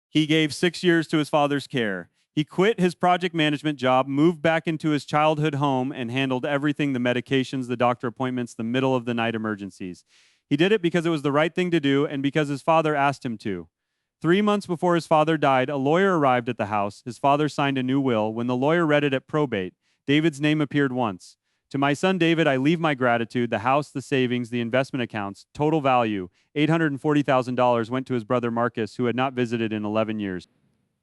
He gave 6 years to his father's care. He quit his project management job, moved back into his childhood home, and handled everything: the medications, the doctor appointments, the middle of the night emergencies. He did it because it was the right thing to do and because his father asked him to. 3 months before his father died, a lawyer arrived at the house. His father signed a new will. When the lawyer read it at probate, David's name appeared once. To my son David, I leave my gratitude. The house, the savings, the investment accounts, total value, $840,000 went to his brother Marcus, who had not visited in 11 years.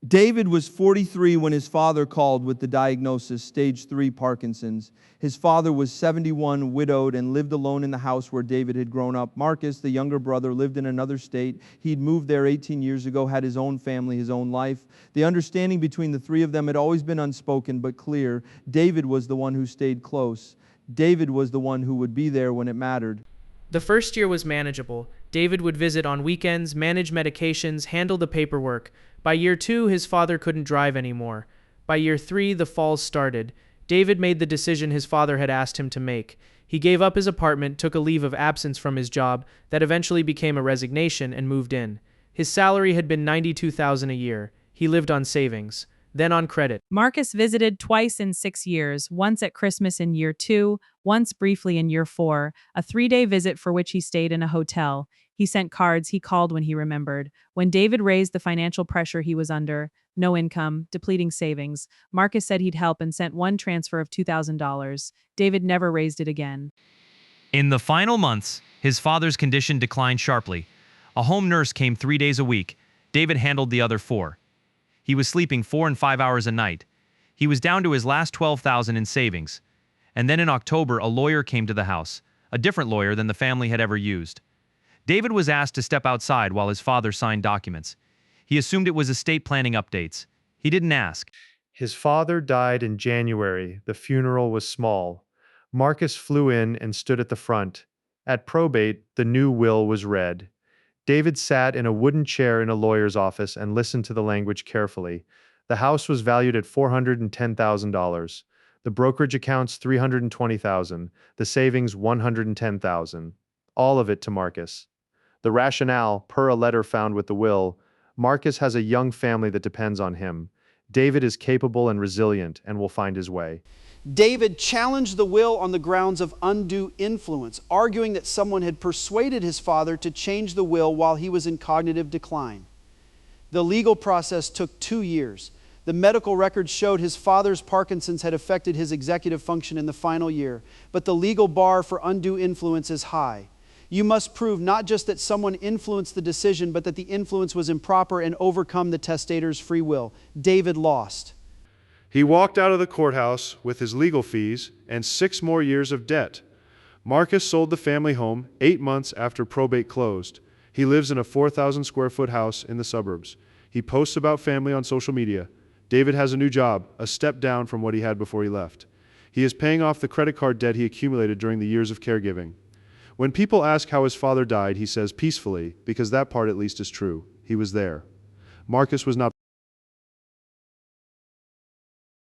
David was 43 when his father called with the diagnosis, stage 3 Parkinson's. His father was 71, widowed, and lived alone in the house where David had grown up. Marcus, the younger brother, lived in another state. He'd moved there 18 years ago, had his own family, his own life. The understanding between the three of them had always been unspoken but clear. David was the one who stayed close. David was the one who would be there when it mattered. The first year was manageable. David would visit on weekends, manage medications, handle the paperwork. By year 2, his father couldn't drive anymore. By year 3, the falls started. David made the decision his father had asked him to make. He gave up his apartment, took a leave of absence from his job that eventually became a resignation, and moved in. His salary had been $92,000 a year. He lived on savings, then on credit. Marcus visited twice in 6 years, once at Christmas in year 2, once briefly in year 4, a 3-day visit for which he stayed in a hotel. He sent cards, he called when he remembered. When David raised the financial pressure he was under, no income, depleting savings, Marcus said he'd help and sent one transfer of $2,000. David never raised it again. In the final months, his father's condition declined sharply. A home nurse came 3 days a week. David handled the other 4. He was sleeping 4 and 5 hours a night. He was down to his last $12,000 in savings. And then in October, a lawyer came to the house, a different lawyer than the family had ever used. David was asked to step outside while his father signed documents. He assumed it was estate planning updates. He didn't ask. His father died in January. The funeral was small. Marcus flew in and stood at the front. At probate, the new will was read. David sat in a wooden chair in a lawyer's office and listened to the language carefully. The house was valued at $410,000. The brokerage accounts $320,000. The savings $110,000. All of it to Marcus. The rationale, per a letter found with the will: Marcus has a young family that depends on him. David is capable and resilient and will find his way. David challenged the will on the grounds of undue influence, arguing that someone had persuaded his father to change the will while he was in cognitive decline. The legal process took 2 years. The medical records showed his father's Parkinson's had affected his executive function in the final year, but the legal bar for undue influence is high. You must prove not just that someone influenced the decision, but that the influence was improper and overcome the testator's free will. David lost. He walked out of the courthouse with his legal fees and 6 more years of debt. Marcus sold the family home 8 months after probate closed. He lives in a 4,000 square foot house in the suburbs. He posts about family on social media. David has a new job, a step down from what he had before he left. He is paying off the credit card debt he accumulated during the years of caregiving. When people ask how his father died, he says peacefully, because that part at least is true. He was there. Marcus was not